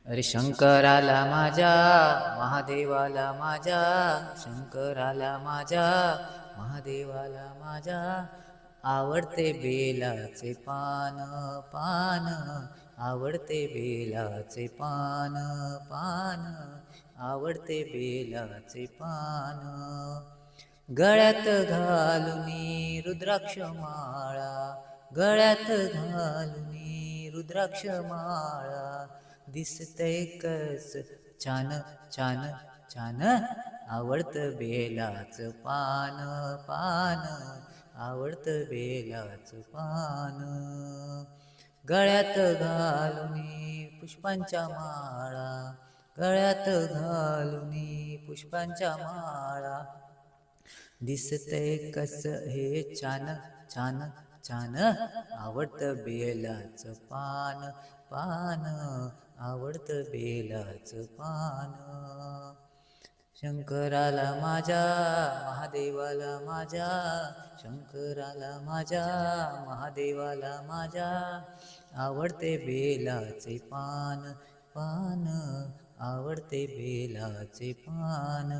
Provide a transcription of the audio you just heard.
अरे शंकराला माझ्या महादेवाला माझ्या शंकराला माझ्या महादेवाला माझ्या आवडते बेलाचे पान पान आवडते बेलाचे पान पान आवडते बेलाचे पान गळ्यात घालुनी रुद्राक्ष माळा गळ्यात घालुनी रुद्राक्ष माळा दिसतंय कस छान छान छान आवडतं बेलाचं पान पान आवडतं बेलाचं पान गळ्यात घालुनी पुष्पांच्या माळा गळ्यात घालुनी पुष्पांच्या माळा दिसतंय कस हे छान छान छान आवडतं बेलाचं पान पान आवडतं बेलाचं पान शंकराला माझ्या महादेवाला माझ्या शंकराला माझ्या महादेवाला माझ्या आवडते बेलाचे पान पान आवडते बेलाचे पान